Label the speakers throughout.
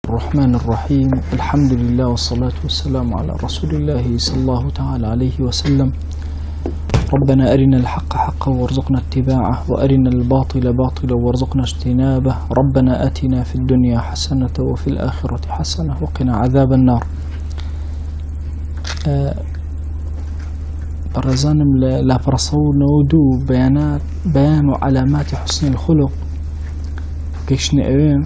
Speaker 1: الرحمن الرحيم. الحمد لله والصلاة والسلام على رسول الله صلى الله تعالى عليه وسلم. ربنا أرنا الحق حقا وارزقنا اتباعه وأرنا الباطل باطلا وارزقنا اجتنابه. ربنا آتنا في الدنيا حسنة وفي الآخرة حسنة وقنا عذاب النار. برزانم لا برصون ودو بيان علامات حسن الخلق كيش نعوين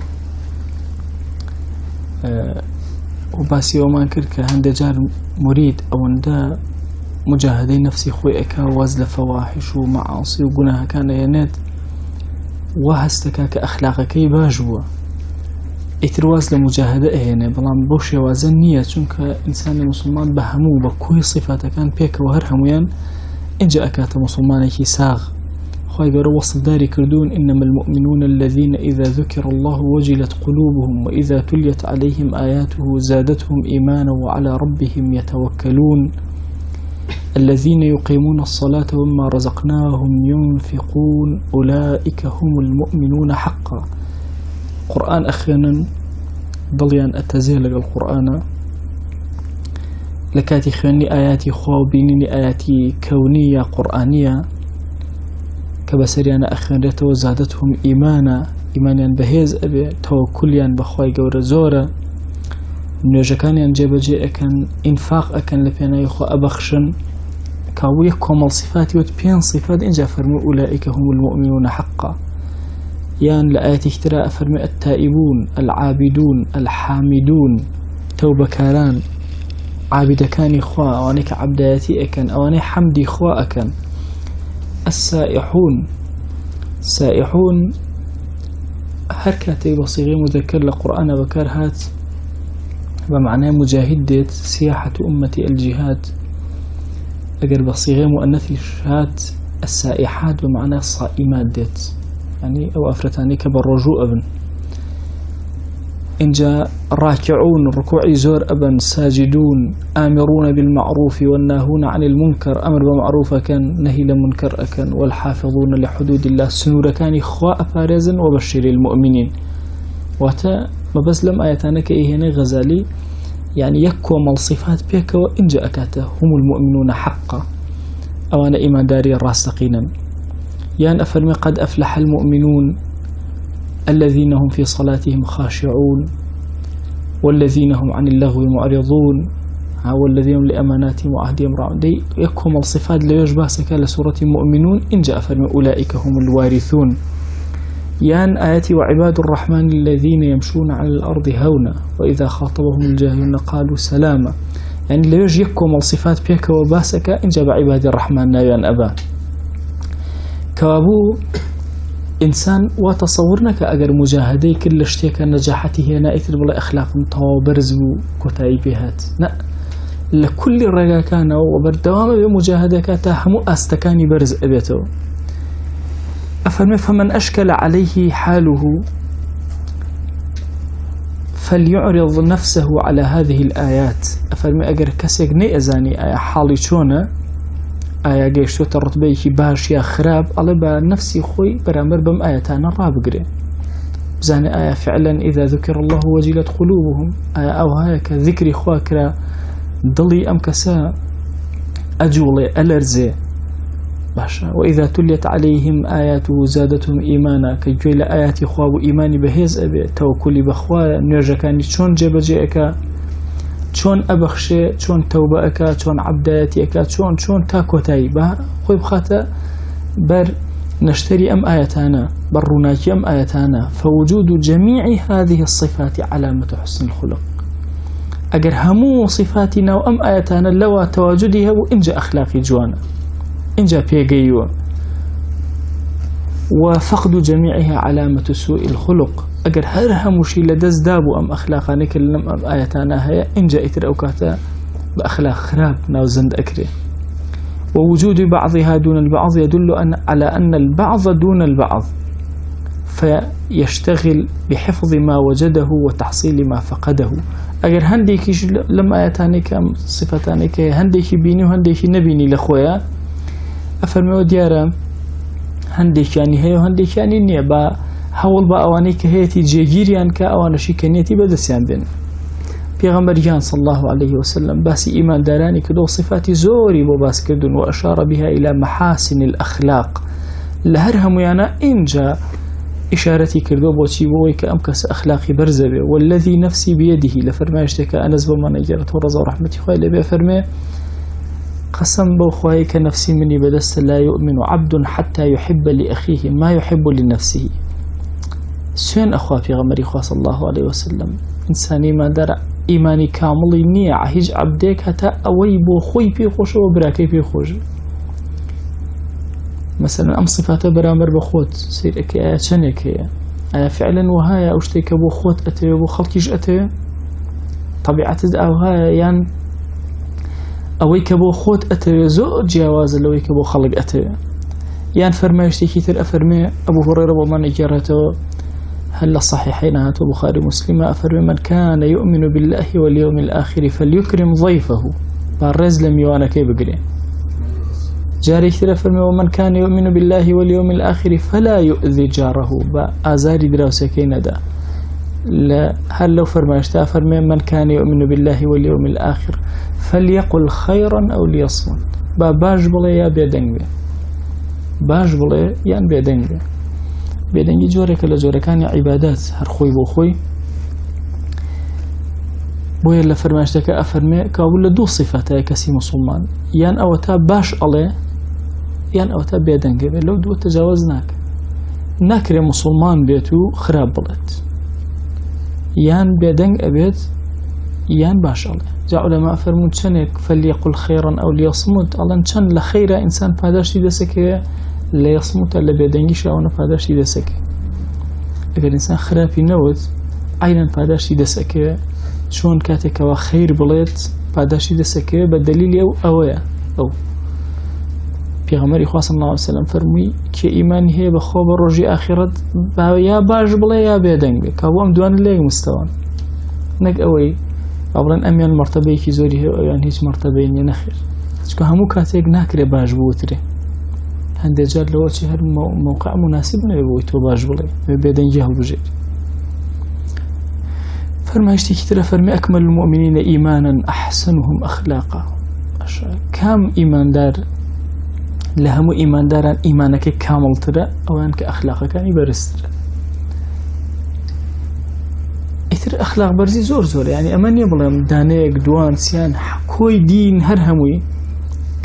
Speaker 1: وباسي ومان كركا هنده جار مريد أو هنده مجاهدين نفسي خوي أكا وازل فواحش ومعاصي وقناها كان ينات وهستكا كأخلاقكي باجوا اترواز لمجاهدة هنا بلان بوشي وازن نية چونك إنسان مسلمان بهمو بكوي صفاتا كان بيك وهرهميان إنجا أكات مسلمانكي ساغ خوي قروا وصل داري كردون إنما المؤمنون الذين إذا ذكر الله وجلت قلوبهم وإذا تليت عليهم آياته زادتهم إيمانا وعلى ربهم يتوكلون الذين يقيمون الصلاة ومما رزقناهم ينفقون أولئك هم المؤمنون حقا. قرآن أخيانا ضليان أتزيل القرآن لكاتي خياني آياتي خوابيني آياتي كونية قرآنية كبسريانا أخيانا وزادتهم إيمانا بهيز أبي توكليان بخواي قور زورا نوجكانيان جيبجي أكن إنفاق أكن لبينا يخو أبخشن كاوية كومل صفاتي وتبين صفات إنجا فرمي أولئك هم المؤمنون حقا. يان لآيات اختراء فرمي التائبون العابدون الحامدون توبة كاران عابد كان إخوة أوانيك عبداتي أكن أواني حمدي إخوة أكن. السائحون هركاتي بصيغي مذكر لقرآن بكار هات بمعنى مجاهدة سياحة أمتي الجهاد. أجر بصيغي مؤنث الشهاد السائحات بمعنى الصائمات ديت يعني أو أفرتاني كبالرجوع أبن إن جاء راكعون الركوع زور أبن ساجدون آمرون بالمعروف والناهون عن المنكر أمر بمعروف كان نهي لمنكر أكن والحافظون لحدود الله سنور كان إخواء فارزا وبشر المؤمنين واتا ما بس لم آياتانك إيهنا غزالي يعني يكو مال صفات بيك وإن جاءكاته هم المؤمنون حقا أو أنا إيمان داري الراسقين يعني أفرمي قد أفلح المؤمنون الذين هم في صلاتهم خاشعون والذين هم عن اللغو معرضون والذين هم لأماناتهم وعهدهم راعون دي يكو مال صفات لا يجباسك لسورة المؤمنون إن جاء أفرمي أولئك هم الوارثون. يان آياتي وعباد الرحمن الذين يمشون على الأرض هونا وإذا خاطبهم الجاهلون قالوا سلاما يعني لا يجيكم الصفات بيك وباسك إن جاب عباد الرحمن نايان أبا كوابو إنسان وتصورنا كأجر مجاهدي كل شتيك نجاحته هنا إثر بلا أخلاق متوابرز وكتاي بهات لا لكل رجا كان وبردوام بمجاهدة كتاهم أستكاني برز أبيته. أفرمي فمن أشكل عليه حاله فليعرض نفسه على هذه الآيات. أفرمي أجر كسيك نيزاني آية حالي شونا آية جيشتو ترتبيكي باش يا خراب ألا بنفسي خوي برامر بم آياتانا رابقري بزاني آية فعلا إذا ذكر الله وجلت قلوبهم آية أو هيك ذكري خواكرا ضلي أم كسا أجولي ألرزي باشا وإذا تليت عليهم آياته زادتهم إيمانا كجويل آيات خواب إيماني بهيز أبي توكلي بخوا نرجع كاني شون جبجي أكا شون أبخشي شون توبة أكا شون عبداتي أكا شون تاكو تايبا خوي بخاتا بر نشتري أم آياتانا بروناكي أم آياتانا فوجود جميع هذه الصفات علامة حسن الخلق. أجر همو صفاتنا وأم آياتانا لو تواجدها وإنجا أخلاقي جوانا إنجا بيجيو وفقد جميعها علامة سوء الخلق. أجر هرها مشي لدز دابو أم أخلاقا نكلم أم آياتانا هي إنجا إتر أوكاتا بأخلاق خراب ناوزند أكري. ووجود بعضها دون البعض يدل على أن البعض دون البعض فيشتغل بحفظ ما وجده وتحصيل ما فقده. أجر هنديكيش لم آياتانك أم صفتانك هنديكي بيني وهنديكي نبيني لخويا أفرمي وديارا هنديك يعني هي وهنديك يعني نية با هەوڵ بە ئەوانەی کە هەیەی جێگیریان کە ئەوانەشی کەنیەتی بەدەستیان بێن. پێغەمبەریان صلی الله عليه وسلم باسی ئیماندارانی کردو و صفاتی زۆری بۆ باس کردن و ئەشار بها إلى محاسن الأخلاق لە هەر هەمویانە ئینجا ئشارەتی کردو بۆچی بۆی کە ئەم کەس ئەخلاقی بەرزە بێ. والذی نفسی بیەدیه لە فەرمایشتێکە ئەنەس بۆمانەگەێڕێتەوە ڕەزا و ڕەحمەتی خوای لێبێ فەرمێ قسم بەو خوای کە نفسی منی بەدەستە لا يؤمن عبد حتى يحب لأخيه ما يحب لنفسه. سوێن ئەخوا پێغەمبەری خوا صلی الله عليه وسلم ئینسانی مادەر ئیمانی کامڵی نییە هیچ عەبدێک هەتا ئەوەی بۆ خۆی پێخۆشەوە براکەی پێخۆش. مثلا ئەم صفاتە بەرامبەر بە خۆت سیرەکە ئایا چەندێک هەیە؟ ئایا فعلا وهایە ئەو شتێکە بۆ خۆت ئەتەوێ بۆ خەڵکیش ئەتەوێ؟ طبیعەتت ئەوهایە یان ئەوەی کە بۆ خۆت ئەتەوێ زۆر جیاوازە لەوەی کە بۆ خەڵک ئەتەوێ؟ یان فەرمایشتێکی تر ئەفەرمێ ئەبوو هورەیرە بۆمان ئەگێڕێتەوە هل الصحيحين هاتوا بخاري مسلم أفرمي من كان يؤمن بالله واليوم الآخر فليكرم ضيفه بارز لم يوانا كي بقرين جاري كثير أفرمي ومن كان يؤمن بالله واليوم الآخر فلا يؤذي جاره بآزاري دراوسة كي ندى هل لو فرماشتا أفرمي من كان يؤمن بالله واليوم الآخر فليقل خيرا أو ليصمت باش بڵێ یا بێدەنگ بێ باش بڵێ یان بێدەنگ بێ بێدەنگی جۆرێکە لە جۆرەکانی عیبادات هەر خۆی بۆ خۆی بۆیە لە فەرمایشتەکە ئەفەرمێ کابوو لە دوو صیفەتە کەسی موسڵمان یان ئەوە تا باش ئەڵێ یان ئەوە تا بێدەنگە بێت لەو دووە تەجاوز ناکرێ موسڵمان بێت و خراپ بڵێت یان بێدەنگ ئەبێت یان باش ئەڵێ جا عولەما ئەفەرمون چەندێک فەلیەقول خەیڕەن ئەو لیەصمت ئەڵەن چەند لە خەیرە ئینسان پاداشتی دەسەکەوێ لە یەصموتە لە بێدەنگیش ئەوەنە پاداشتی دەسەکە ئەگەر ئینسان خراپی نەوت عینەن پاداشتی دەسەکەوێ چۆن کاتێکەوە خەیر بڵێت پاداشتی دەسەکەوێ بە دەلیلی ئەوەیە ئەو پێغەمبەری خوا صلی الله علیه وسلم فەرمووی کێ ئیمانی هەیە بەخۆ بە ڕۆژی ئاخرەت یا باش بڵێ یا بێدەنگ بێ کابوو ئەم دوانە لە یەک مستەوان نەک ئەوەی بڵێن ئەمیان مەرتەبەیەکی زۆری هەیە ئەویان هیچ مەرتەبەی نییە نەخێر چونکە هەموو کاتێک ناکرێ باش بوترێ هەندێک جار لەوە چی هەر موقع مناسب نەوێ بۆی تۆ باش بڵێ بێدەنگی هەڵبژێت فەرمایشتێکی ترە فەرمی ئەکمەل المؤمنین ئیمانا ئەحسنهم ئەخلاقا کام ئیماندار لە هەموو ئیمانداران ئیمانەکەی کامڵترە ئەویان کە ئەخلاقەکانی بەرزترە ئیتر ئەخلاق بەرزی زۆر یعنی ئەمە نییە بڵێم دانەیەک دوان سیان کۆی دین هەر هەمووی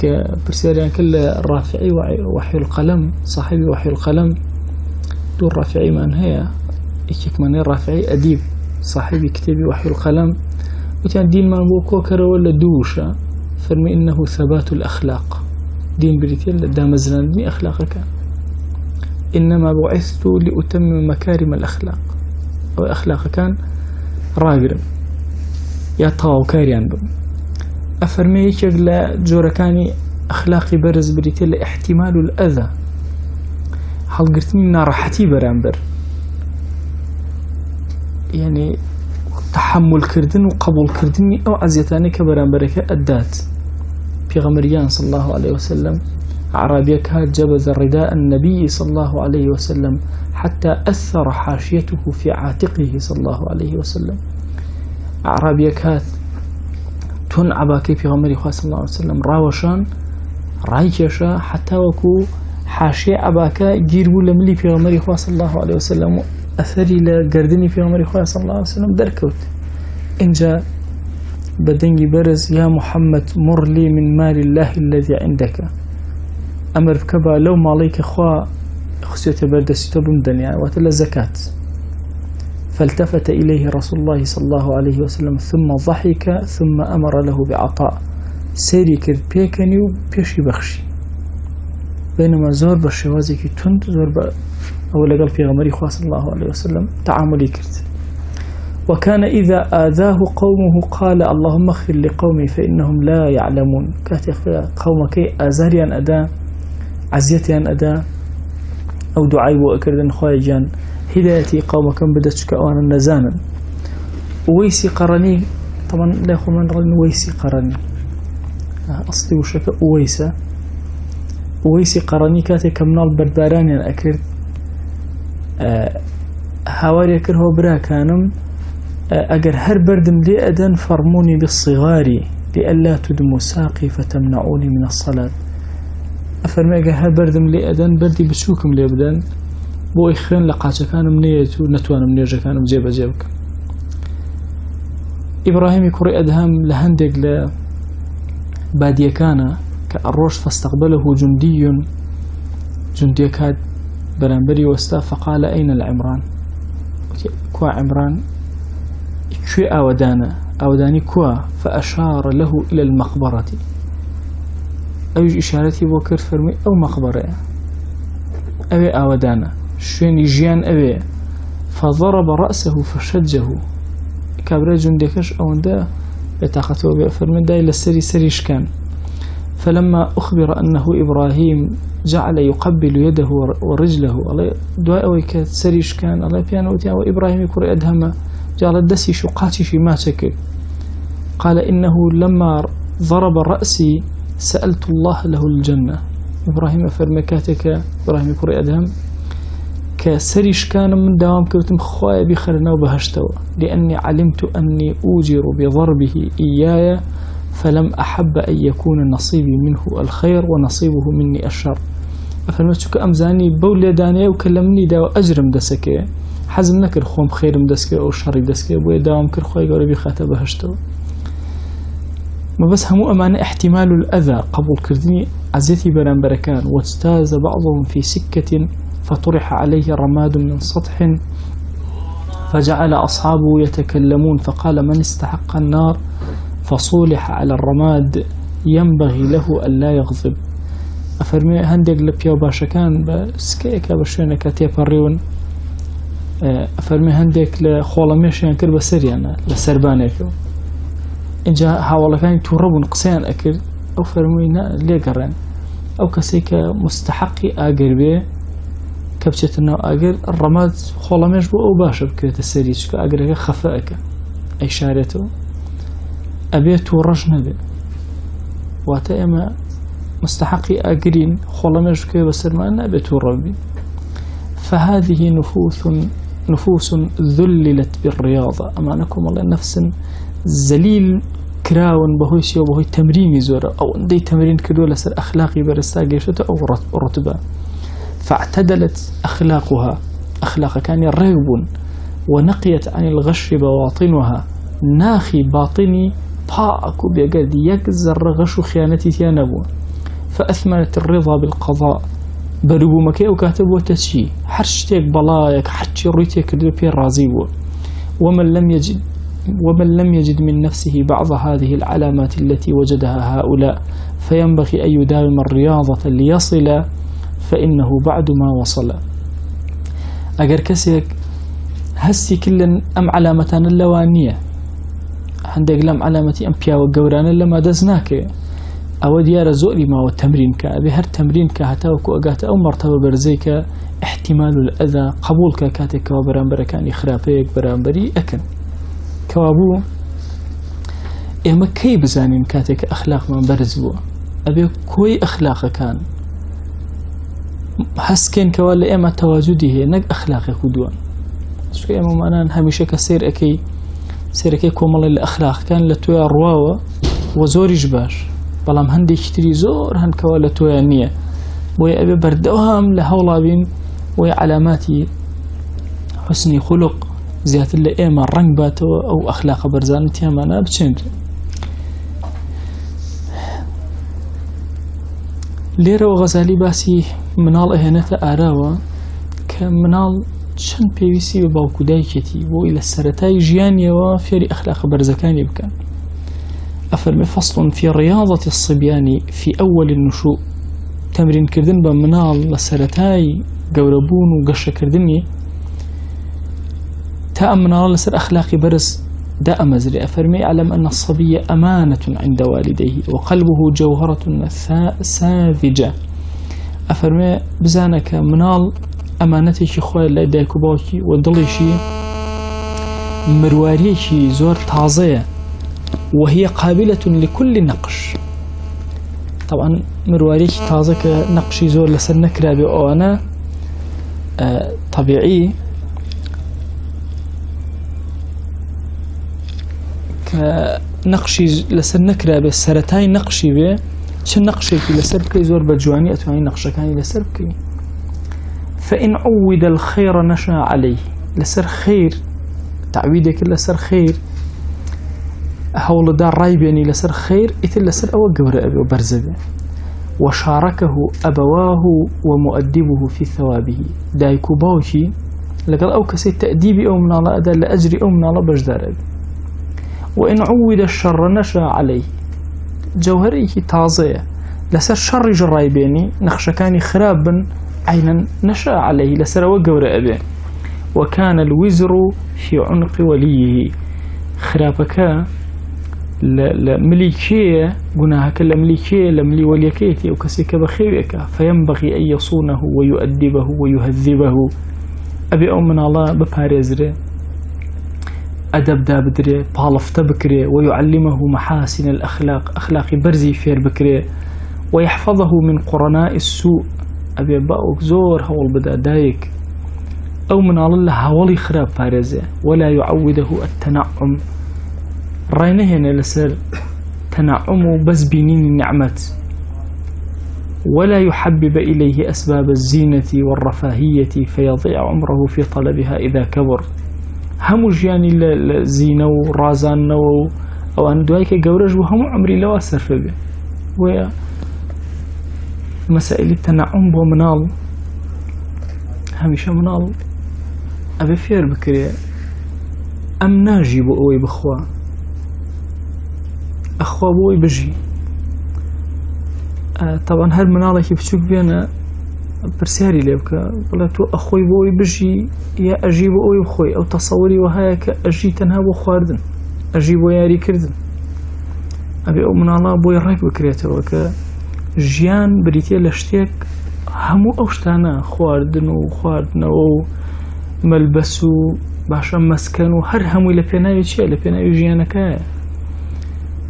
Speaker 1: کە پرسیاریان کرد لە ڕافعی وحی القەلەم صاحبی وحی القەلەم دوو ڕافعیمان هەیە یەکێکمانەی ڕافعی ئەدیب صاحبی کتێبی وحی القەلەم وتیان دینمان بۆ کۆکەرەوە لە دووشە فەرمی ئینەه ثەبات الأخلاق دین بریتێ لە دامەزراندنی ئەخلاقەکان إنما بعثت لأتمم مكارم الأخلاق أو أخلاقەکان ڕاگرن یا تەواوکاریان بم ئەفەرمێ یەکێک لە جۆرەکانی ئەخلاقی بەرز بریتێ لە احتیمال الأذى هەڵگرتنی ناڕەحەتی بەرامبەر یعنی تحملکردن و قبولکردنی ئەو عەزیەتانەی کە بەرامبەرەکە ئەدات پێغەمبەریان صلی الله عليه وسلم عربيك هات جبز رداء النبي صلى الله عليه وسلم حتى أثر حاشيته في عاتقه صلى الله عليه وسلم عربيك هات تون عباكي في غمري خواه صلى الله عليه وسلم راوشان رايكشا حتى وكو حاشية عباكا جيربو لملي في غمري خواه صلى الله عليه وسلم أثري لقردني في غمري خواه صلى الله عليه وسلم دركوت إن جاء بدنجي برز يا محمد مر لي من مال الله الذي عندك أمر بكبا لو ماليك خوا خسيت بردستو بمدنيا وتلا زكاة فالتفت إليه رسول الله صلى الله عليه وسلم ثم ضحك ثم أمر له بعطاء سيري كرد بيكني وبيشي بخشي بينما زور بالشوازي كي تند زور أولا قال في غمري خوا صلى الله عليه وسلم تعاملي كرد وكان إذا آذاه قومه قال اللهم اغفر لقومي فإنهم لا يعلمون كاتي قومك آزاريان أدا عزيتيان أدا أو دعاي وأكردن خواجان هدايتي قومكم بدتك أوانا نزانا ويسي قرني طبعا لا يخو من رأي ويسي قرني أصلي وشكا ويسي قرني كاتي كمنال برداران يعني أكرد هاواري كره براكانم أجر هر بردم لي أدن فرموني بالصغار لئلا تدموا ساقي فتمنعوني من الصلاة. أفرمي أجر هر بردم لي أدن بردي بشوكم لي بدن بو إخرين لقاش كانم نيتو نتوانم نيجا كانم جيبك. إبراهيم كري أدهم لهندق لبادية كان كالروش فاستقبله جندي كاد برانبري وستا فقال أين العمران؟ كوا عمران كوي أوداني كوا فأشار له إلى المقبرة. أوج إشارتي بوكر فرمي أو مقبرة أوي أودانا شوين يجيان أوي فضرب رأسه فشجه كابرا جندكش أوندا بتاقته بفرمي داي للسري سريش كان. فلما أخبر أنه إبراهيم جعل يقبل يده ورجله الله دعاء ويك سريش كان الله بيانوتي وإبراهيم يكون أدهم جعل الدسي شقاتي في ما شكل. قال إنه لما ضرب رأسي سألت الله له الجنة. إبراهيم فرمكاتك إبراهيم يكون أدهم كسريش كان من دوام كنتم خوايا بخرنا وبهشتوا لأني علمت أني أوجر بضربه إياي فلم أحب أن يكون نصيبي منه الخير ونصيبه مني الشر. أفرمتك أمزاني بولي داني وكلمني دا أجرم دسكي حزم نكر خوم خير مدسكي أو شر دسكي بوي داوم كر خوي قولي بخاته بهشتوا. ما بس همو أمان احتمال الأذى قبول كردني عزيتي بران بركان واجتاز بعضهم في سكة فطرح عليه رماد من سطح فجعل أصحابه يتكلمون فقال من استحق النار فصولح على الرماد ينبغي له ألا يغضب. أفرمي هندق لبيو باشكان بسكيكا بشينك تيبريون أفرمي هندق لخولميشيان كر بسريانا لسربانيك إنجا حاولا كان توربون قسيان أكر أو فرمينا ليقران أو كسيكا مستحقي آقر بيه كبشتنا آقر الرماد خولميش بو أو باشا بكرة السريج كآقرك خفائك أي شارته أبيت ورجنا به واتا إما مستحقي آقرين خولميش بكرة بسرمان أبيت وربي. فهذه نفوس ذللت بالرياضة أمانكم الله نفس زليل كراون بهويسي وبهوي تمرين زورة أو دي تمرين كدو لسر أخلاقي برستاقي شتا أو رتبة. فاعتدلت أخلاقها أخلاق كان رغب ونقيت عن الغش بواطنها ناخي باطني باكو بيقاد يكزر غش خيانتي تيانبو. فأثمنت الرضا بالقضاء بربو مكي وكاتب وتشي حرشتك بلايك حتى ريتك دوبي رازيبو. ومن لم يجد من نفسه بعض هذه العلامات التي وجدها هؤلاء فينبغي أن يداوم الرياضة ليصل فإنه بعد ما وصل. أجر كسيك هسي كلن أم علامتان اللوانية عندك لم علامتي أم بيا وجوران لما دزناك أو ديار زؤري ما والتمرين بهر تمرين كهتاوك وأجات أو مرتبة برزيك احتمال الأذى قبول كاتك وبرامبر كان إخرافيك برامبري أكن كوابو إما كي بزانين كاتك أخلاق من برزبو أبي كوي أخلاق كان حسكين كوالا إما تواجده نك أخلاقك ودوان شو إما معناه هميشه كسير أكي كومال الأخلاق كان لتويا رواوة وزوري جباش بلام هندي كتري زور هند كوالا تويا نية ويا أبي بردوهم لهولابين ويا علاماتي حسني خلق زيادة اللي إما الرنق باتو أو أخلاق برزانتي همانا بتشنج ليرة وغزالي باسي منال إهانة آراوة كمنال شن بيويسي بباوكو دايكتي بو إلى السرطاي جياني وفيري أخلاق برزكاني بكان. أفرمي فصل في رياضة الصبيان في أول النشوء تمرين كردن بمنال لسرطاي قوربون وقشة كردني تأمنال لسر أخلاقي برز دا أمزري. أفرمي أعلم أن الصبي أمانة عند والديه وقلبه جوهرة ساذجة. أفرمي بزانك منال أمانتي خوي لا دايكو باوكي ودليشي مرواريشي زور تازية وهي قابلة لكل نقش. طبعا مرواريش تازك نقشي زور لسر نكرا بأوانا طبيعي كنقشي لسر نكرا بالسرتاي نقشي به چه نقشي في لسر بكي زور بجواني أتواني نقشة كاني لسر بكي. فإن عود الخير نشا عليه لسر خير تعويدك لسر خير هول دار رايبيني لسر خير إثل لسر أو قبر أبي وبرزبه وشاركه أبواه ومؤدبه في ثوابه دايكو باوشي لقال أو كسي تأديبي أو من الله أدى لأجري أو من الله بجدار أبي. وإن عود الشر نشا عليه جوهريه تازية لسر شر جرايبيني نخشكاني خرابا عينا نشا عليه لسر أو قبر أبي. وكان الوزر في عنق وليه خرابك لمليكية قناهك لمليكية لملي وليكيتي أو كسيك بخيوك فينبغي أن يصونه ويؤدبه ويهذبه أبي أو من الله ببارزره أدب دابدره بالف تبكره ويعلمه محاسن الأخلاق أخلاق برزي فير بكره ويحفظه من قرناء السوء أبي باوك زور هول بدا دايك أو من الله هولي خراب بارزه ولا يعوده التنعم راينهن لسر تنعم بس بينين النعمة ولا يحبب إليه أسباب الزينة والرفاهية فيضيع عمره في طلبها إذا كبر هموش يعني الزينة ورازان أو أن دوايك قورج وهم عمري لو أسرف به ومسائل التنعم ومنال هميشه منال أبي فير بكري أم ناجي بأوي بخوا أخوا بوي بجي طبعا هر منالك بتشوف بينا برسياري ليبك ولا تو أخوي بوي بجي يا أجي بوي بخوي أو تصوري وهاك أجي تنها بخواردن أجي بوياري كردن أبي أو من الله بوي رايك بكريته وك جيان بريتيا لشتيك همو أوشتانا خواردن وخواردن وملبس باشا مسكن وهر همو لبينايو چيا لبينايو جيانكا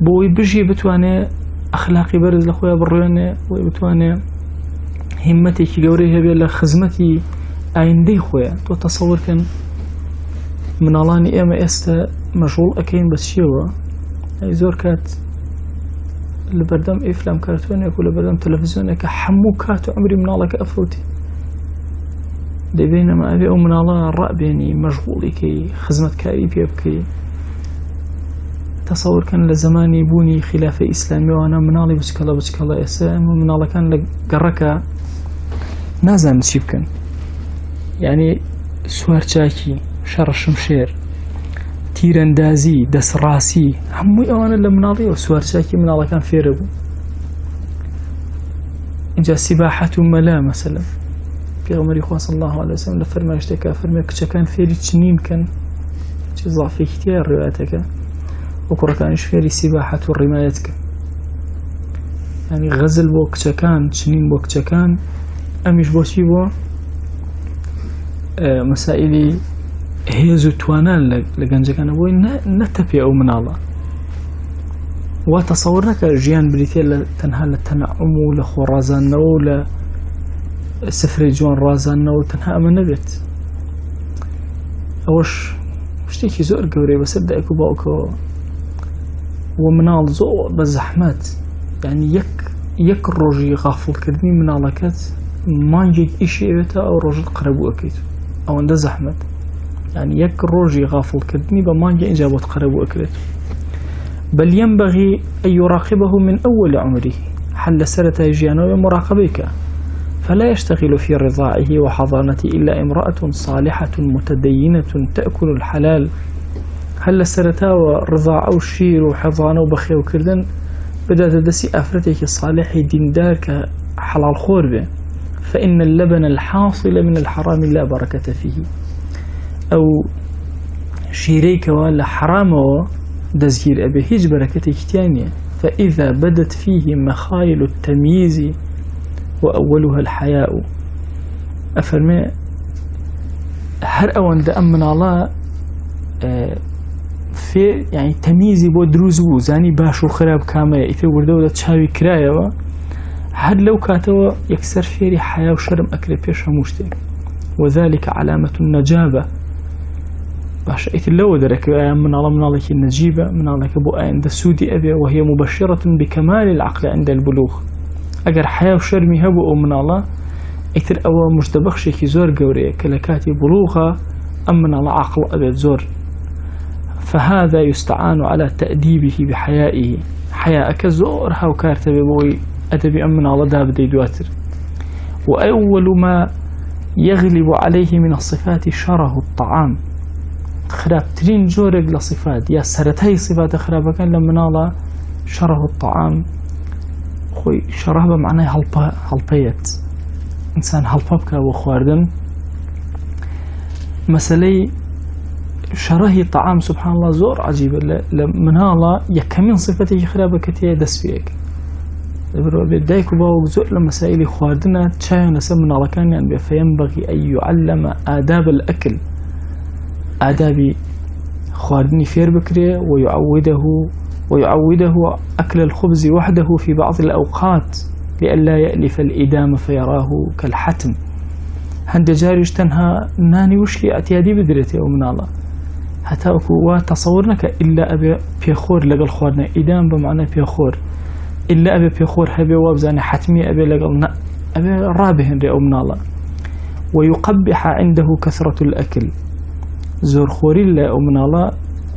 Speaker 1: بوي بجي بتواني أخلاقي برز لخويا برواني وبتواني همتي كي قوري هبي لخزمتي عندي خويا تو تصور كان من الله إما استا مشغول أكين بس شيوا أي زور كات لبردم إفلام كرتوني أكو لبردم تلفزيوني كحمو كاتو عمري من الله كأفوتي دي بينما أبي أو من الله الرأب يعني مشغولي كي خزمت كاري بيبكي تصور كان لزمان يبوني خلافة إسلامي وأنا منالي بسك الله إسلام ومن الله كان لقركة نازم تشيب كان يعني سوار شاكي شر شمشير تيراندازي دس راسي همي أوانا لمنالي وسوار شاكي من الله كان فيربو إنجا سباحة ملا مثلا في غمري خواه صلى الله عليه وسلم لفرما يشتكى فرما كان فيري تشنين كان ضعفي كتير رواياتك وكرة كانش فيري سباحة الرمايتك يعني غزل بو كتشكان تشنين بو كتشكان أميش بو شيبو مسائلي هيزو توانان لقنجكان أبوي نتبي أو من الله وتصورناك جيان بريتيا تنها للتنعم لخو رازان نو لسفري جوان رازان نو تنها أما نبت أوش مشتيكي زور قوري بس أبدأ أكو باوكو ومنال زور بزحمات يعني يك الروجي غافل كردني منال كات ما نجيك إشي إبتا أو روجي قربو أكيد أو عند زحمت يعني يك الروجي غافل كردني بما نجي إجابة قربو أكيد بل ينبغي أن يراقبه من أول عمره حل سرة جيانو مراقبك فلا يشتغل في رضاعه وحضانته إلا امرأة صالحة متدينة تأكل الحلال هل سرتا ورضاع أو شير وحضانة وبخي وكردن بدأ تدسي أفرتك صالح ديندار كحلال خوربه فإن اللبن الحاصل من الحرام لا بركة فيه أو شيريك ولا حرامه دزجير أبي هيج بركة كتانية فإذا بدت فيه مخايل التمييز وأولها الحياء أفرمي هر أوان دا أمن الله في يعني تمييزي بو دروزو زاني باشو خراب كامية إذا وردو دا تشاوي كرايا هر لو كاتوا يكسر فيري حياة وشرم أكري بيش هموشتك وذلك علامة النجابة باش إثلو درك من الله من الله النجيبة من الله كبو عند سودي أبي وهي مبشرة بكمال العقل عند البلوغ أجر حياة وشرمي هبو من الله إثر أو مجتبخش كي زور جوري كلكاتي بلوغة أم من الله عقل أبي زور فهذا يستعان على تأديبه بحيائه حياء كزور هاو كارتبي بوي أدبي أم من الله داب دي دواتر وأول ما يغلب عليه من الصفات شره الطعام خراب ترين جورق لصفات يا سرتهي صفات خرابة كان لما نالا شره الطعام خوي شره بمعنى هلبيت إنسان هلبابك وخواردن مسألة شره طعام سبحان الله زور عجيب لما نالا يكمن صفته خرابة كتير دس فيك بدايك وباوك زور لمسائل خواردنا تشاي نسمنا الله كان يعني فينبغي أن يعلم آداب الأكل آدابي خواردني فير بكري ويعوده أكل الخبز وحده في بعض الأوقات لئلا يألف الإدام فيراه كالحتم هند جاريش تنها ناني وشلي أتيادي بدرتي أو من الله حتى أكو تصورنك إلا أبي بيخور لقل خواردنا إدام بمعنى بيخور إلا أبي بيخور هبي وابزاني حتمي أبي لقل أبي رابهن أو من الله ويقبح عنده كثرة الأكل زور خوري الله أو من الله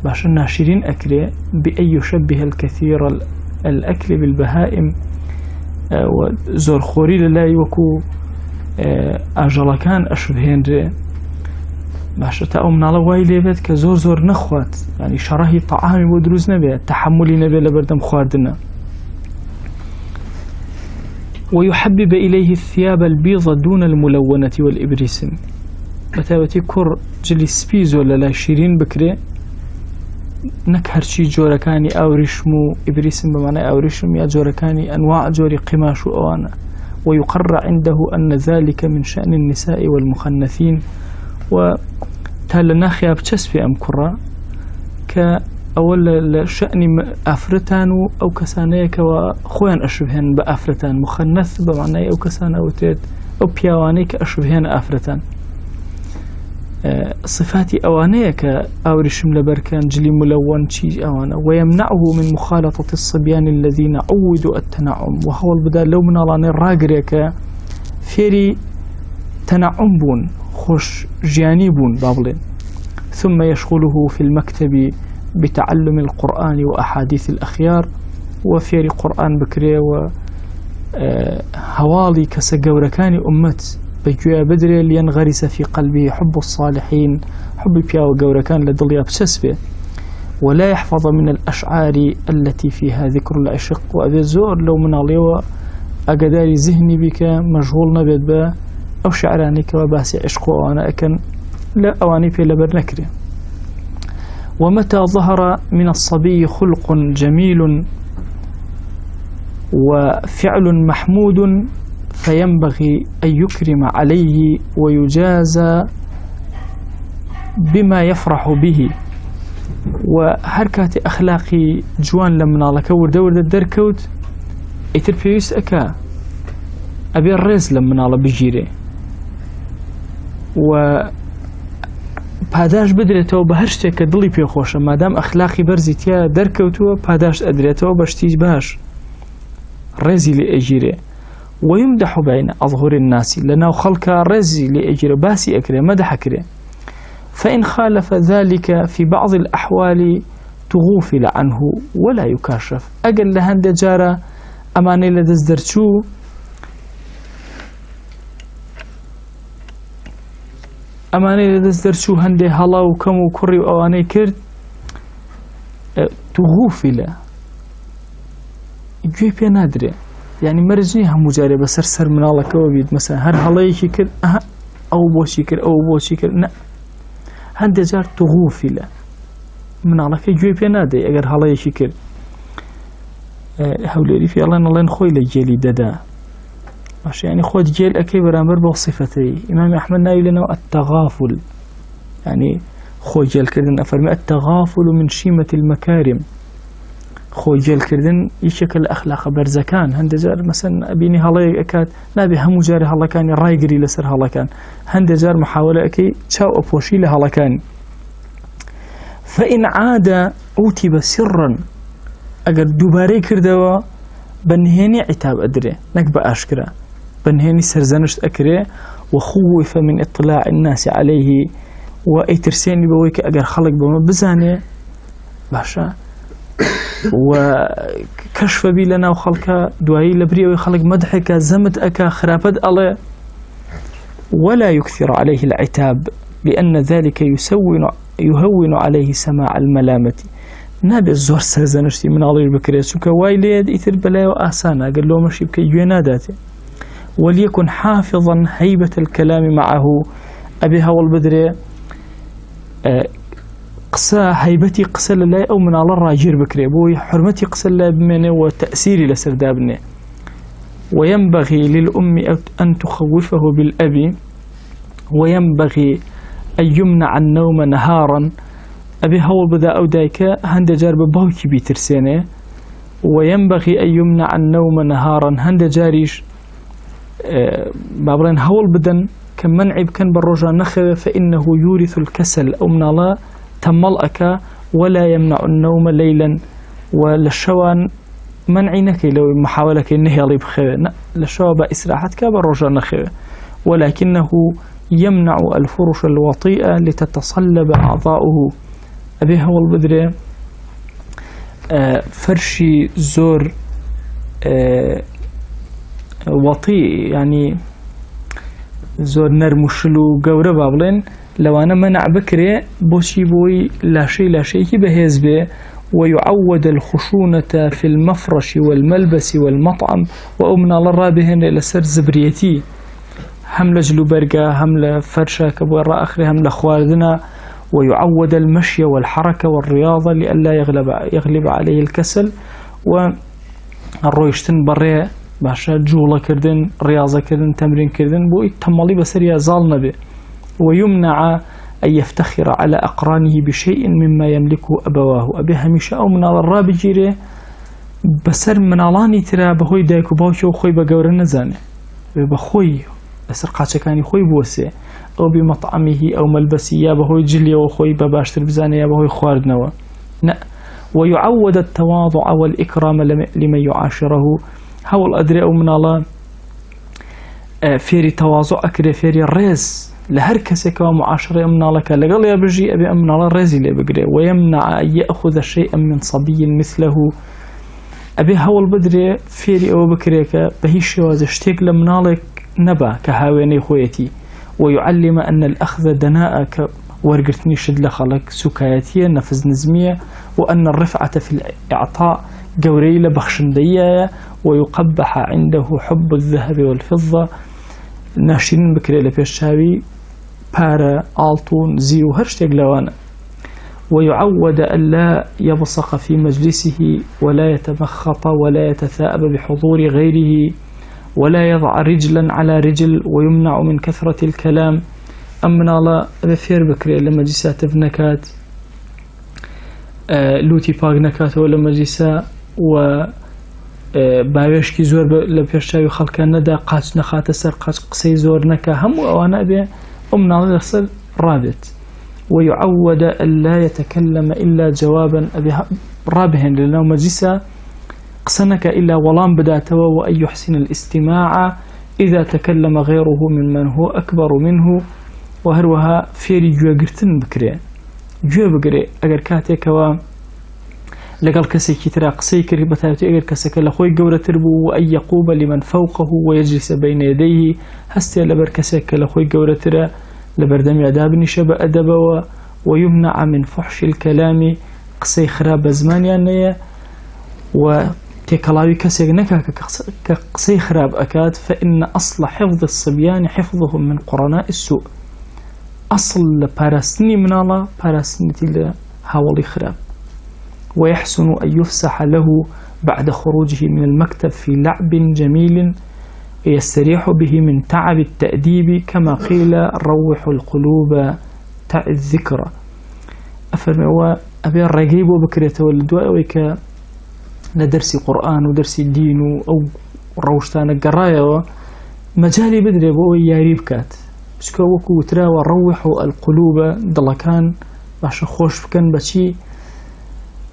Speaker 1: باش الناشرين أكله بأن يشبه الكثير الأكل بالبهائم وزور خوري الله يوكو أجل كان أشبهين ري باش تأو من الله وايلي بيت كزور زور نخوات يعني شرهي طعامي ودروز نبي تحملي نبي لبردم خواردنا ويحبب إليه الثياب البيضة دون الملونة والإبريسم بتاوتي كور جلي سبيز ولا لا شيرين بكري نكهر شي جوركاني أو رشمو إبريسم بمعنى أو رشم يا جوركاني أنواع جوري قماش وأوانا ويقرر عنده أن ذلك من شأن النساء والمخنثين وتال ناخيا بتشسبي أم كرة كأول شأن أفرتان أو كسانيك وخوان أشبهن بأفرتان مخنث بمعنى أو كسان أو تيد أو بيوانيك أشبهن أفرتان صفات أوانيك أو رشم لبركان جلي ملون شيء أوانا ويمنعه من مخالطة الصبيان الذين عودوا التنعم وهو البدال لو من الله الراقريك فيري تنعمبون خوش جانيبون بابلين ثم يشغله في المكتب بتعلم القرآن وأحاديث الأخيار وفيري قرآن بكري وهوالي كسجوركاني أمت بجويا بدري لينغرس في قلبه حب الصالحين حب بيا وجوركان لدليا بسسبه ولا يحفظ من الأشعار التي فيها ذكر العشق وأبي زور لو من عليه أقداري ذهني بك مشغول نبيت با أو شعرانك وباسي عشق وأنا أكن لا أواني في لبرنكري ومتى ظهر من الصبي خلق جميل وفعل محمود فينبغي أن يكرم عليه ويجازى بما يفرح به وحركات أخلاقي جوان لمن على كور دور الدركوت يتربيوس أكا أبي الرئيس لمن على بجيري و پاداش بدرێتەوە بە هەر شتێک کە دڵی پێخۆشە مادام ئەخلاقی بەرزی تیا دەرکەوتووە پاداش ئەدرێتەوە بە شتیش باش ڕێزی لێ ئەگیرێ ويمدح بين أظهر الناس لنا خلق رزي لأجر باسي أكره مدح أكره فإن خالف ذلك في بعض الأحوال تغوفل عنه ولا يكاشف أقل لهند جارة أماني لدزدرشو أماني لدزدرشو هندي هلا وكم وكري وأواني كرد تغوفل جوي نادرة يعني مرجني هم مجاري بس سر من الله كوبيد مثلا هر هلا يشكل أو بوشكل أو بوشكل لا هند جار تغوفل من الله كجوي بينادي أجر هلا يشكل هؤلاء في الله نخوي لجيل ددا ماشي يعني خود جيل أكيد برامر بوصفتي إمام أحمد ناوي لنا التغافل يعني خود جيل كردن أفرمي التغافل من شيمة المكارم خود جيل كردن يشكل أخلاق برزكان هند جار مثلا أبيني هلا أكاد نبي هم جاري هلا كان رايقري لسر هلا كان هند جار محاولة أكيد شاو أبوشي لهلا كان فإن عاد عوتب سرا أجر دوباري كردوا بنهيني عتاب أدري نكبة أشكره بنهيني سرزنشت أكره وخوف من اطلاع الناس عليه وأيترسيني بويك أجر خلق بما بزاني باشا وكشف بي لنا وخلق دعائي لبريه ويخلق مدحك زمت أكا خرابد الله ولا يكثر عليه العتاب لأن ذلك يهون عليه سماع الملامة نابي الزور سرزنشتي من الله البكري سوكا وايليد إثر بلاي وآسانا قال له مشي بكي يناداتي وليكن حافظا هيبة الكلام معه أبيها والبدري قصة هيبتي قصة لله أو من الله راجير بكري بوي حرمتي قصة الله بمنه وتأثيري لسردابني وينبغي للأم أن تخوفه بالأبي وينبغي أن يمنع النوم نهارا أبي هول بدا أو دايكا هند جار بباوكي بيترسينه وينبغي أن يمنع النوم نهارا هند جاريش بابرين هول بدن كمنع بكن بالرجاء نخوة فإنه يورث الكسل أو من الله تملأك ولا يمنع النوم ليلا وللشوان منعينك لو محاولك إنه يلي بخوة للشوان بإسراحتك بالرجاء نخوة ولكنه يمنع الفرش الوطيئة لتتصلب أعضاؤه أبي هو البدري فرشي زور وطيء يعني زور نرمشلو قورة بابلين لو أنا منع بكري بوشي بوي لا شيء بهز به ويعود الخشونة في المفرش والملبس والمطعم وأمن الله رابهن إلى سر زبريتي هم لجلو برقة هم لفرشة كبوراء آخر هم لخواردنا ويعود المشي والحركة والرياضة لئلا يغلب عليه الكسل والرويشتن بريه باشا جولة كردن رياضة كردن تمرين كردن بو يتمالي بسريا زالنا به ويمنع أن يفتخر على أقرانه بشيء مما يملكه أبواه أبي هميشة أو من الراب جيري بسر من علاني ترى بخوي دايكو باوشو خوي بقور النزانة بخوي بسر قاتشكاني خوي بوسي أو بمطعمه أو ملبسي يا بخوي جليا وخوي بباشتر بزانة يا بخوي خواردنوا ويعود التواضع والإكرام لمن يعاشره هول أدري أو من الله فيري تواضع أكري فيري الرز لهر كسك ومعاشرة من الله كالقل يبجي أبي أمن الله الرزي اللي بقري ويمنع أن يأخذ شيئا من صبي مثله أبي هول بدري فيري أو بكريك بهيش وزشتيك لمنالك نبا كهاويني خويتي ويعلم أن الأخذ دناء ورقرتني شد لخلق سكايتية نفذ نزمية وأن الرفعة في الإعطاء قوريلة بخشندية ويقبح عنده حب الذهب والفضة ناشرين بكري لبيشاوي بارا آلتون زيو هرشتك لوانا ويعود أن لا يبصق في مجلسه ولا يتمخط ولا يتثاءب بحضور غيره ولا يضع رجلا على رجل ويمنع من كثرة الكلام أمن الله بفير بكري لما جسات فنكات لوتي باق نكات ولا مجلسة و باوشكي زور لبيشاوي خلقا ندا قاش نخات سر قاش قصي زور نكا هم وانا ابي امنا الله يصل رابط ويعود أن لا يتكلم إلا جوابا ابي رابهن لانه مجلسة قصنك إلا ولام بداته وأن يحسن الاستماع إذا تكلم غيره ممن هو أكبر منه وهروها فيري جوغرتن بكري جو بكري اگر كاتك و لقال كسي ترى قصي كري بتاعته اگر كسك لخوي قورة تربو وأن يقوم لمن فوقه ويجلس بين يديه هستي لبر كسك لخوي قورة ترى لبردم عذاب نشب أدبه ويمنع من فحش الكلام قصي خراب زمان يعني وتكلاوي كسي نكا كقصي خراب أكاد فإن أصل حفظ الصبيان حفظهم من قرناء السوء أصل بارسني من الله بارسني تلا هاولي خراب ويحسن أن يفسح له بعد خروجه من المكتب في لعب جميل يستريح به من تعب التأديب كما قيل روح القلوب تاع الذكرى أفرموا أبي الرقيب وبكريته والدواء ويكا ندرسي قرآن ودرسي الدين أو روشتان القراية مجالي بدري بوي ياريب كات بسكو وكو ترى وروحوا القلوب دلكان باشە خۆش بکەن بەچی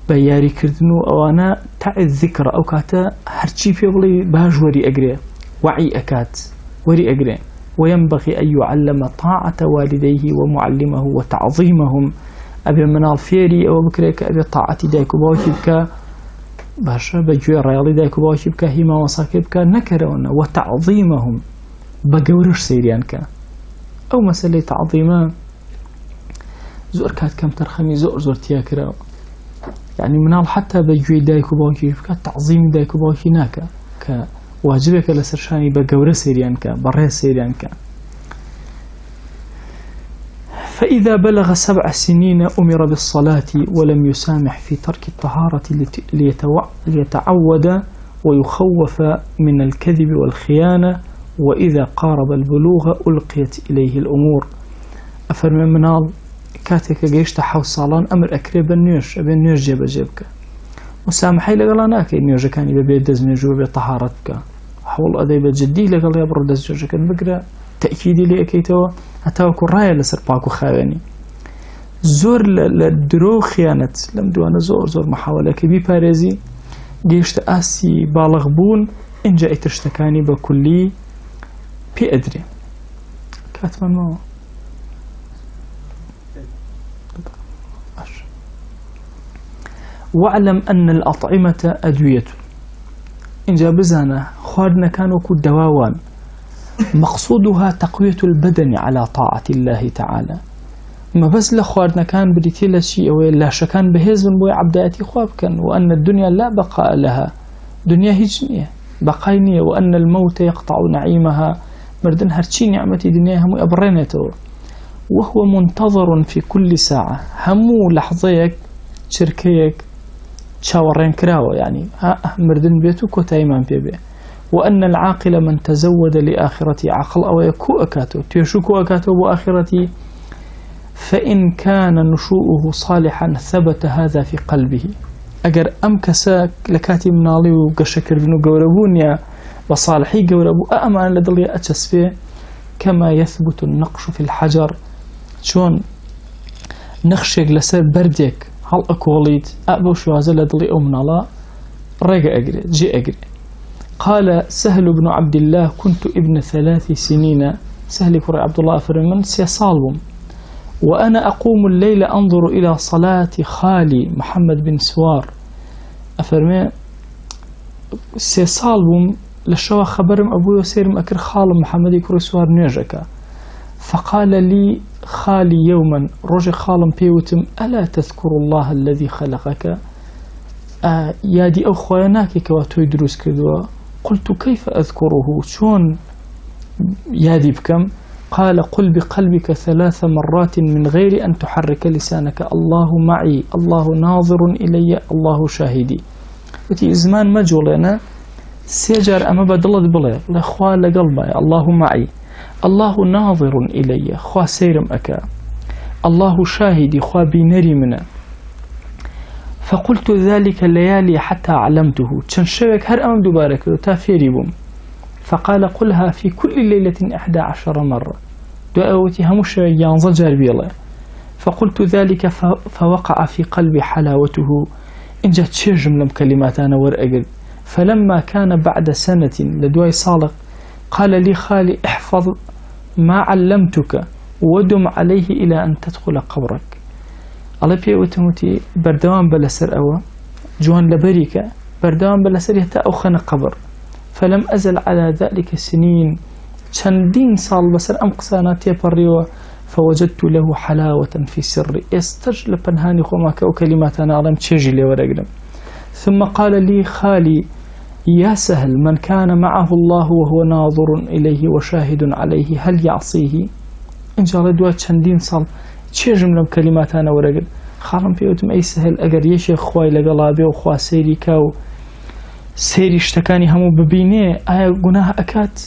Speaker 1: بە یاریکردن و ئەوانە تەعید ذیکرە ئەو کاتە هەرچی پێ بڵێ باش وەری ئەگرێ وعی ئەکات وەری ئەگرێ وينبغي أن يعلم طاعة والديه ومعلمه وتعظيمهم أبي منال فيري أو بكريك أبي طاعتي دايكو باوكي بكا باشا بجوي رياضي دايكو باوكي بكا هما وصاكي بكا نكرون وتعظيمهم بقورش سيريان كا أو مسألة تعظيمه زور كات كم ترخمي زور تياكرا يعني منال حتى بجوي دايكو باوكي بكا تعظيم دايكو باوكي ناكا كواجبك لسرشاني بقورش سيريان كا بريس سيريان كا. فإذا بلغ 7 سنين أمر بالصلاة ولم يسامح في ترك الطهارة ليتعود ويخوف من الكذب والخيانة، وإذا قارب البلوغ ألقيت إليه الأمور. أفرمي منال كاتك جيش تحو صالان أمر أكريب النيوش أبي النيوش جيب جيبك مسامحي لقلاناك النيوش كان يبي دز نيوش بطهارتك حول أذيب جدي لقل يبرد دز نيوش كان بقرأ تأكيدي لي أكيتوا هتاوكو راية لسر باكو خاواني زور لدرو خيانة لم دوانا زور محاولة كبي باريزي جيشت آسي بالغ بون إن جاء تشتكاني بكلي بي أدري كاتما ما واعلم أن الأطعمة أدوية إن جاء بزانا خواردنا كانوا كدواوان مقصودها تقوية البدن على طاعة الله تعالى. ما بس لخواردنا كان بديتي لشيء ولا شكان بهز من بوي عبداتي خواب كان، وأن الدنيا لا بقاء لها، دنيا هجنية بقاينية، وأن الموت يقطع نعيمها مردن هرشي نعمتي دنياها مو أبرينته، وهو منتظر في كل ساعة همو لحظيك شركيك شاورين كراوة يعني مردن بيتو كوتايمان بيبي. وأن العاقل من تزود لآخرتي عقل أو يكو أكاتو تيشكو أكاتو بآخرتي، فإن كان نشوءه صالحا ثبت هذا في قلبه. أجر أمكسا لكاتي منالي وقشكر بنو قوربونيا وصالحي قوربو أمان لدلي أتشسفيه، كما يثبت النقش في الحجر شون نقشك لسر بردك هل أكوليد أبو شوازة لدلي أمنالا رجع أجري جي أجري. قال سهل بن عبد الله كنت ابن 3 سنين، سهل كري عبد الله فرمن سيصالهم، وأنا أقوم الليل أنظر إلى صلاة خالي محمد بن سوار أفرمي سيصالهم لشوا خبرم أبو يسيرم أكر خال محمد كري سوار نيجك، فقال لي خالي يوما رجع خالم بيوتم ألا تذكر الله الذي خلقك يادي أو خواناكي كواتوي دروس كذوا. قلت كيف أذكره شون يادي بكم؟ قال قل بقلبك 3 مرات من غير أن تحرك لسانك الله معي، الله ناظر إلي، الله شاهدي. وتي زمان مجول أنا سيجر أما بدلت بلي لأخوة لقلبي الله معي، الله ناظر إلي، خوا سيرم أكا، الله شاهدي، خوا بينري منه. فقلت ذلك الليالي حتى علمته تشنشبك هر أمام دوبارك تافيري بوم. فقال قلها في كل ليلة 11 مرة دعوتي همش ينزجر بيلا. فقلت ذلك فوقع في قلبي حلاوته، إن جات شجم لم كلمات أنا ورأجل. فلما كان بعد سنة لدواي صالق قال لي خالي احفظ ما علمتك ودم عليه إلى أن تدخل قبرك. الله بيه وتموتي بردوان بلسر أوا جوان لبريكا بردوان بلسر يتا أوخن قبر. فلم أزل على ذلك سنين چندين سال بسر أم قسانات يبريوا، فوجدت له حلاوة في سري استجل بنهاني خوماك أو كلماتنا علم تشجي لي ورقلم. ثم قال لي خالي يا سهل من كان معه الله وهو ناظر إليه وشاهد عليه هل يعصيه؟ إن شاء الله دوات چندين سال چه جملة كلمات أنا ورقل خالم بيوتم أي سهل أجر يشي خواي لقلابي وخوا سيري كاو سيري اشتكاني همو ببيني آية قناه أكات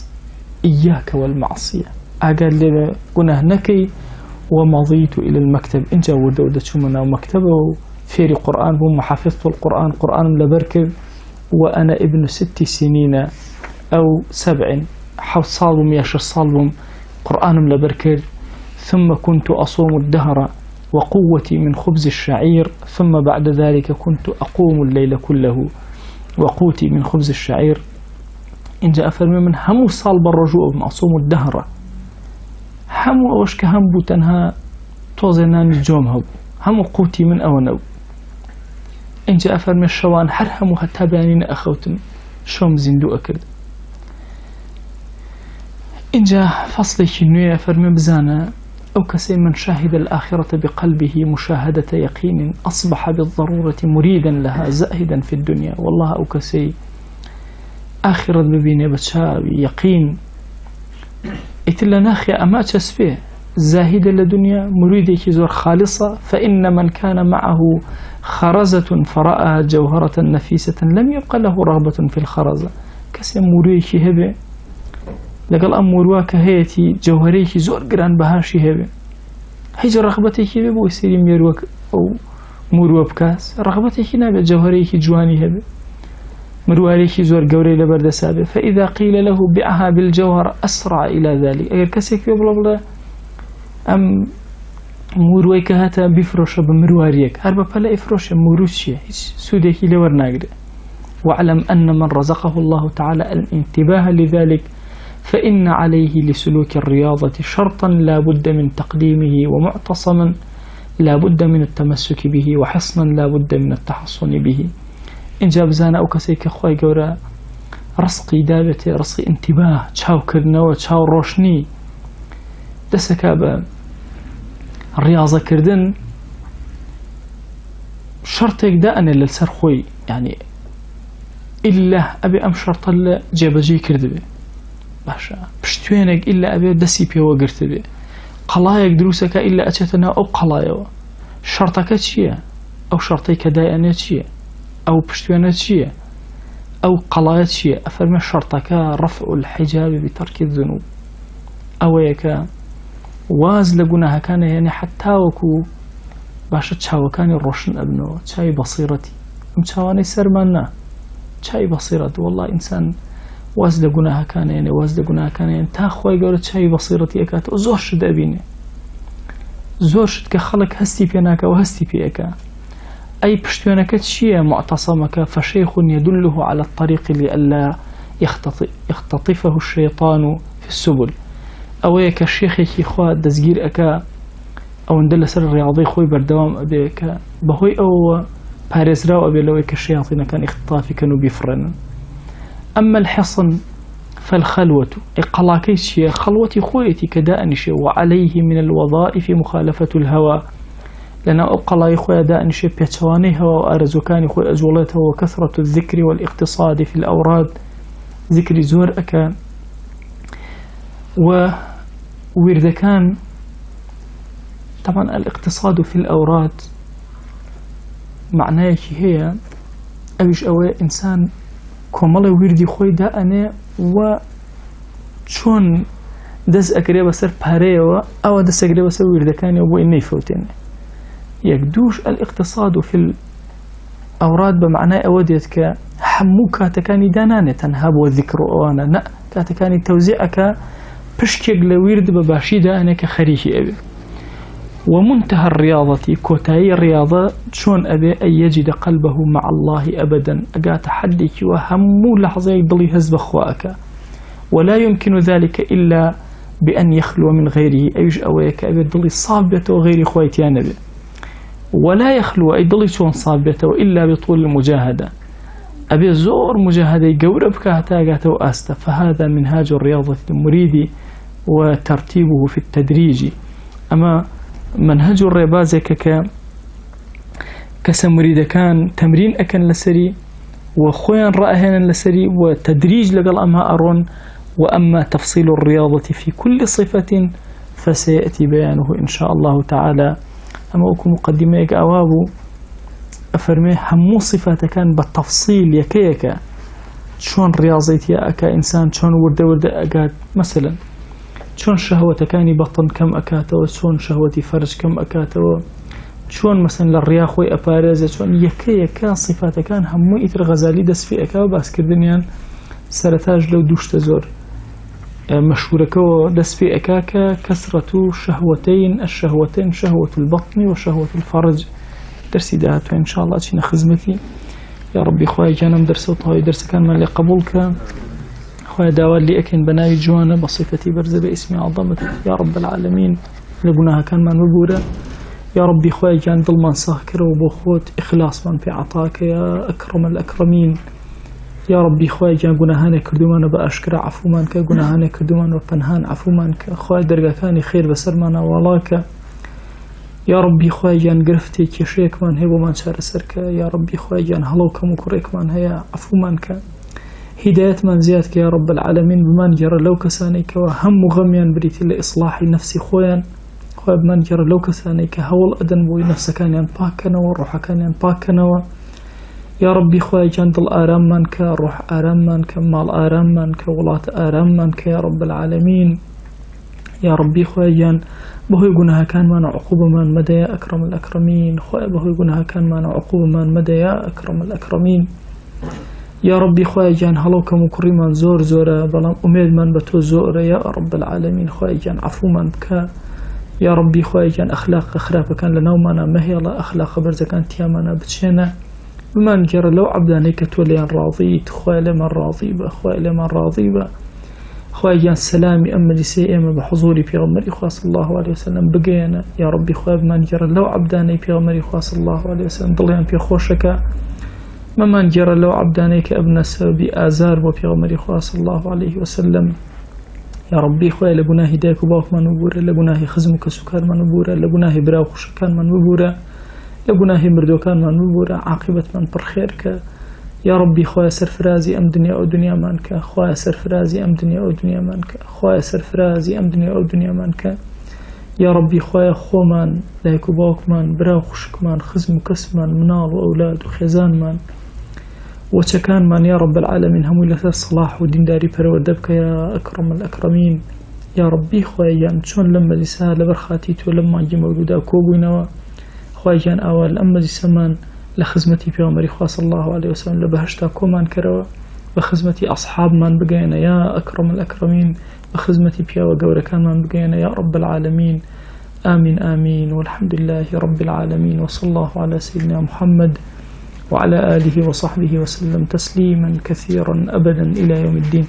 Speaker 1: إياك والمعصية أجر لي قناه نكي. ومضيت إلى المكتب إن جا ورد شمنا ومكتبه فيري قرآن هم حفظت القرآن قرآن لبركب وأنا ابن 6 سنين أو 7 حوص صالهم ياش صالهم قرآن لبركب. ثم كنت أصوم الدهر وقوتي من خبز الشعير ثم بعد ذلك كنت أقوم الليل كله وقوتي من خبز الشعير. إن جاء فرمي من همو صال بالرجوع معصوم الدهر همو أوشك هم بوتنها توزنان الجوم هبو همو قوتي من أو نو. إن جاء فرمي الشوان حرهمو حتى بانين أخوتم شوم زندو أكرد. إن جاء فصلي كنوية فرمي بزانا أو كسي من شاهد الآخرة بقلبه مشاهدة يقين أصبح بالضرورة مريدا لها زاهدا في الدنيا. والله أو كسي آخرة ببيني بتشاوي يقين إتلا ناخيا أما تسفيه زاهدة لدنيا مريدة كزور خالصة. فإن من كان معه خرزة فرأى جوهرة نفيسة لم يبقى له رغبة في الخرزة. كسي مريكي هبه لقل أمورواك هيتي جوهريكي زور قران بهاشي هبه هيج رغبتيكي ببو يسيري ميروك أو مروب كاس رغبتيكي نابع جوهريكي جواني هبه مرواريكي زور قوري لبرد سابه. فإذا قيل له بيعها بالجوهر أسرع إلى ذلك. أغير كسيك يبلا بلا أم مورويك هاتا بفروش بمرواريك هربا بلا إفروش موروشي هيج سوديكي لور ناقري. واعلم أن من رزقه الله تعالى الانتباه لذلك فإن عليه لسلوك الرياضة شرطا لا بد من تقديمه ومعتصما لا بد من التمسك به وحصنا لا بد من التحصن به. إن جاب زانا أو كسيك أخوي قورا رزقي دابتي رزقي انتباه تشاو كرنو تشاو روشني دسكا الرياضة كردن شرطك دا أنا للسر خوي يعني إلا أبي أم شرط اللي جابجي كردبي باشا بشتوينك إلا أبي دسي بيو قرتبي قلايك دروسك إلا أتتنا أو قلايو شرطك تشيه أو شرطيك دائنة تشيه أو بشتوينة تشيه أو قلاية تشيه. أفرمي شرطك رفع الحجاب بترك الذنوب أو يكا واز لقناها كان يعني حتى وكو باشا تشاو كان الروشن أبنو تشاي بصيرتي تشاواني سرمانا تشاي بصيرتي. والله إنسان واز لقناها كان يعني واز لقناها كان يعني تاخوي قولة تشاي بصيرتي أكات زور شد أبيني زور شد كخلق هستي بيناك وهستي بيك أي بشتوانك تشيه معتصمك فشيخ يدله على الطريق لألا يختطفه الشيطان في السبل. أو يك الشيخ يخوا دزجير أكا أو ندل سر الرياضي خوي بردوام أبيك بهوي أو باريس راو أبي لو يك الشياطين كان اختطافي كانوا بيفرن. أما الحصن فالخلوة إقلاكيش خلوتي خويتي كدائنش وعليه من الوظائف مخالفة الهوى لأن أقلا خويا دائنش بيتشواني هوا وأرزوكاني خوي أزولته وكثرة الذكر والاقتصاد في الأوراد ذكر زور أكا ووردكان. طبعا الاقتصاد في الأوراد معناه هي أوش أوي إنسان كمال وردي خوي دا أنا وشون دز أقرب سر باريو أو دز أقرب سر وردكاني وبو إني فوتين يقدوش الاقتصاد في الأوراد بمعنى أوديت كحمو كاتكاني دانانة تنهاب والذكر أوانا لا كاتكاني توزيعك بشكل لويرد بباشي دا أنا كخريشي أبي. ومنتهى الرياضة كوتاي الرياضة شون أبي أن يجد قلبه مع الله أبدا أقات حدك وهمو لحظة يضلي هزب أخواك ولا يمكن ذلك إلا بأن يخلو من غيره أيج أويك أبي يضلي صابته غير خويت يا نبي ولا يخلو أي ضلي شون صابته إلا بطول المجاهدة أبي زور مجاهدة يقورب كهتاقته وأسته. فهذا منهاج الرياضة المريد وترتيبه في التدريج. أما منهج الرياضة كسمريد كان تمرين أكن لسري وخوين رأهن لسري وتدريج لقل أما أرون. وأما تفصيل الرياضة في كل صفة فسيأتي بيانه إن شاء الله تعالى. أما أكو مقدمة أوابو أفرمي همو صفات كان بالتفصيل يكيك شون رياضيتي أكا إنسان شون ورد أكاد مثلا شون شهوة كاني بطن كم أكاتو شون شهوتي فرج كم أكاتو شون مثلا للرياخوي أبارز شون يكيك صفات كان همو إتر غزالي دس في أكا وباس كردنيان سرتاج لو دوش تزور مشهوركو دسبي أكاكا كثرة الشهوتين شهوة البطن وشهوة الفرج. درسي دهات إن شاء الله تشينا خزمتي يا ربي خواهي جانم درس وطهي درس كان من لقبولك خواهي داوال لي أكين بناي جوانا بصفتي برز باسمي عظمتك يا رب العالمين لبناها كان من مبورة يا ربي خواهي جان ظل من ساكر وبخوت إخلاص من في عطاك يا أكرم الأكرمين يا ربي خواهي جان قناهاني كردومان بأشكر عفو مانك قناهاني كردومان وفنهان عفو مانك خواهي درقا كاني خير بسرمانا ولاك يا ربي خواهي جان قرفتي كيشيك من هيبو من شار سرك يا ربي خواهي جان هلوك مكريك من هيا عفو مانك هداية من زيادك يا رب العالمين بمن جرى لو كسانيك وهم غميا بريتي لإصلاح نفسي خويا بمن جرى لو كسانيك هول أدن بوي نفسك كان ينباكنا وروحك كان ينباكنا يا ربي خواهي جان دل آرام منك روح آرام منك مال آرام منك ولات آرام منك يا رب العالمين يا ربي خواهي جان بهوي قناها كان مانا عقوبة من مدى يا أكرم الأكرمين خواهي بهوي قناها كان مانا عقوبة من مدى يا أكرم الأكرمين يا ربي خواهي جان هلوك مكري من زور زورا بلام أميد من بتو زور يا رب العالمين خواهي جان عفو من بكا يا ربي خواهي جان أخلاق خرافة كان لنومنا مهي الله أخلاق برزة كان تيامنا بتشينا بمن جرى لو عبدانيك توليان راضيت خواهي لمن راضيبة خواهي لمن راضيبة خواهي جان سلامي أما جسي أما بحضوري في غمري خواه صلى الله عليه وسلم بقينا يا ربي خواهي بمن جرى لو عبداني في غمري خواه صلى الله عليه وسلم ضليان في خوشك ممن جرى لو عبدانيك ابن سبب آزار وفي غمري خواه صلى الله عليه وسلم يا ربي خواهي لقناه دايك وباك من نبورة لقناه خزمك سكار من نبورة لقناه براو خشكان من نبورة لقناه مردوكان من نبورة عاقبة من برخيرك يا ربي خواهي سرفرازي أم دنيا أو دنيا منك خواهي سرفرازي أم دنيا أو دنيا منك خواهي سرفرازي أم دنيا أو دنيا منك يا ربي خواهي خومان دايك وباك من براو خشك من خزم كسمان منال وأولاد وخزان من وشكان من يا رب العالمين هم لث الصلاح ودين داري فرودبك يا أكرم الأكرمين يا ربي خواهيان شون لما زيسا لبرخاتيتو لما جي مولودا كوبوينوا خواهيان أول أما زيسمان لخزمتي في عمري خواه صلى الله عليه وسلم لبهشتا كومان كروا بخزمتي أصحاب من بقينا يا أكرم الأكرمين بخزمتي بيا وقورة كان من بقينا يا رب العالمين آمين آمين والحمد لله رب العالمين وصلى الله على سيدنا محمد وعلى آله وصحبه وسلم تسليما كثيرا أبدا إلى يوم الدين.